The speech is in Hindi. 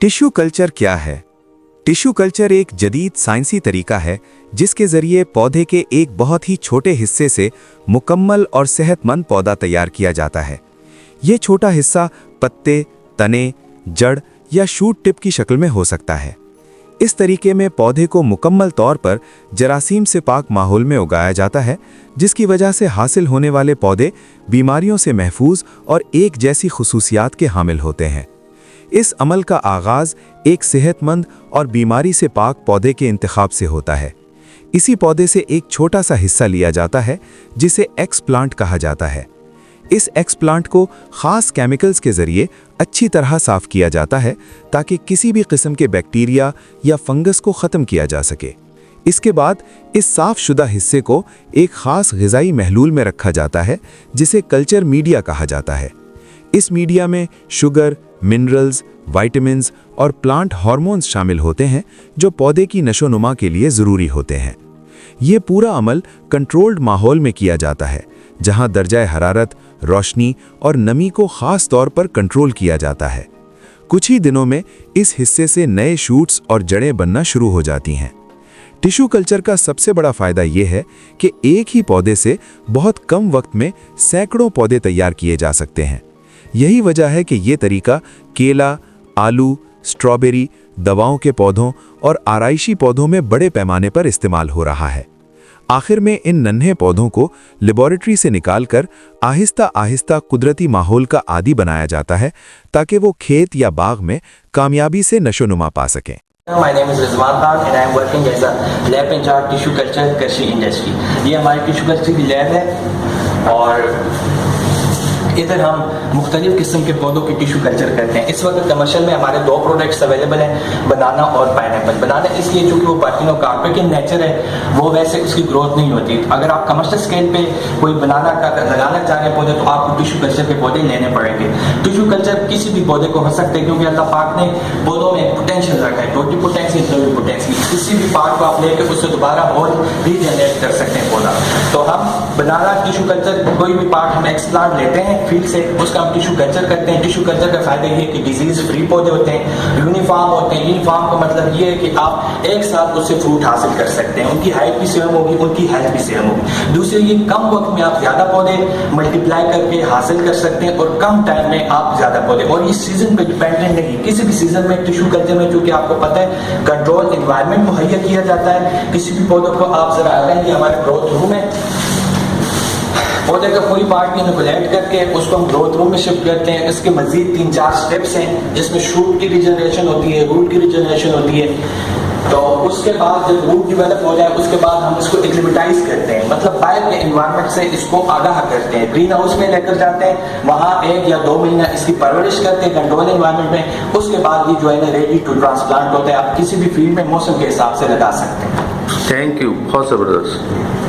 टिश्यू कल्चर क्या है? टिश्यू कल्चर एक जदीद साइंसी तरीका है जिसके जरिए पौधे के एक बहुत ही छोटे हिस्से से मुकम्मल और सेहतमंद पौधा तैयार किया जाता है। ये छोटा हिस्सा पत्ते, तने, जड़ या शूट टिप की शक्ल में हो सकता है। इस तरीके में पौधे को मुकम्मल तौर पर जरासीम से पाक माहौल में उगाया जाता है, जिसकी वजह से हासिल होने वाले पौधे बीमारियों से महफूज और एक जैसी खुसूसियात के हामिल होते हैं। इस अमल का आगाज़ एक सेहतमंद और बीमारी से पाक पौधे के इंतखाब से होता है। इसी पौधे से एक छोटा सा हिस्सा लिया जाता है जिसे एक्सप्लांट कहा जाता है। इस एक्सप्लांट को ख़ास केमिकल्स के ज़रिए अच्छी तरह साफ़ किया जाता है ताकि किसी भी किस्म के बैक्टीरिया या फंगस को ख़त्म किया जा सके। इसके बाद इस साफ़ शुदा हिस्से को एक ख़ास ग़िज़ाई महलूल में रखा जाता है जिसे कल्चर मीडिया कहा जाता है। इस मीडिया में शुगर, मिनरल्स, विटामिन्स और प्लांट हार्मोन्स शामिल होते हैं जो पौधे की नशोनुमा के लिए ज़रूरी होते हैं। ये पूरा अमल कंट्रोल्ड माहौल में किया जाता है जहां दर्जाए हरारत, रोशनी और नमी को ख़ास तौर पर कंट्रोल किया जाता है। कुछ ही दिनों में इस हिस्से से नए शूट्स और जड़ें बनना शुरू हो जाती हैं। टिश्यू कल्चर का सबसे बड़ा फ़ायदा ये है कि एक ही पौधे से बहुत कम वक्त में सैकड़ों पौधे तैयार किए जा सकते हैं। यही वजह है कि ये तरीका केला, आलू, स्ट्रॉबेरी, दवाओं के पौधों और आराइशी पौधों में बड़े पैमाने पर इस्तेमाल हो रहा है। आखिर में इन नन्हे पौधों को लेबोरेटरी से निकालकर आहिस्ता आहिस्ता कुदरती माहौल का आदी बनाया जाता है ताकि वो खेत या बाग में कामयाबी से नशोनुमा पा सकें। My name is Rizwan Khan and I am working as a lab in charge tissue culture कृषि इंडस्ट्री। ये हमारी टिश्यू कल्चर की लैब है और इधर हम मुख्तलिफ किस्म के पौधों की टिश्यू कल्चर करते हैं। इस वक्त कमर्शियल में हमारे दो प्रोडक्ट्स अवेलेबल हैं, बनाना और पाइनएप्पल। बनाना इसलिए चूँकि वो पार्थिनोकार्पे in नेचर है, वो वैसे उसकी ग्रोथ नहीं होती। अगर आप कमर्शियल स्केल पे कोई बनाना का लगाना चाह रहे हैं पौधे, तो आपको टिश्यू कल्चर के पौधे लेने पड़ेंगे। टिश्यू कल्चर किसी भी पौधे को हो सकते हैं क्योंकि अल्लाह पाक ने पौधों में पोटेंशियल रखा है, टोटिपोटेंसी, टोटिपोटेंसी। किसी भी पार्ट को आप लेकर उससे दोबारा और रीजनरेट कर सकते हैं पौधा। तो हम बनाना टिश्यू कल्चर कोई भी पार्ट हम एक्सप्लांट लेते हैं फील्ड से, उसका हम टिश्यू कल्चर करते हैं। टिश्यू कल्चर का फायदा ये है कि डिजीज फ्री पौधे होते हैं, यूनिफॉर्म होते हैं। यूनिफॉर्म का मतलब ये है कि आप एक साथ उससे फ्रूट हासिल कर सकते हैं, उनकी हाइट भी सेम होगी, उनकी हेल्थ भी सेम होगी। दूसरे ये कम वक्त में आप ज्यादा पौधे मल्टीप्लाई करके हासिल कर सकते हैं और कम टाइम में आप ज्यादा पौधे। और इस सीजन पे डिपेंडेंट नहीं, किसी भी सीजन में टिश्यू कल्चर में चूंकि आपको पता है कंट्रोल एनवायरनमेंट मुहैया किया जाता है। किसी भी पौधों को आप जरा आ रहे हैं, हमारे ग्रोथ रूम है, पौधे का पूरी पार्ट को इनोकुलेट करके उसको हम ग्रोथ रूम में शिफ्ट करते हैं। इसके मजीद 3-4 स्टेप्स हैं जिसमें शूट की रिजनरेशन होती है, रूट की रिजनरेशन होती है। तो उसके बाद जब रूट डेवलप हो जाए उसके बाद हम इसको एक्लिमेटाइज करते हैं, मतलब बाहर के एनवायरनमेंट से इसको आगाह करते हैं। ग्रीन हाउस में लेकर जाते हैं, वहाँ 1 या 2 महीना इसकी परवरिश करते हैं कंट्रोल एनवायरनमेंट में। उसके बाद ये जो है ना रेडी टू ट्रांसप्लांट होता है। आप किसी भी फील्ड में मौसम के हिसाब से लगा सकते हैं। थैंक यू, बहुत ज़बरदस्त।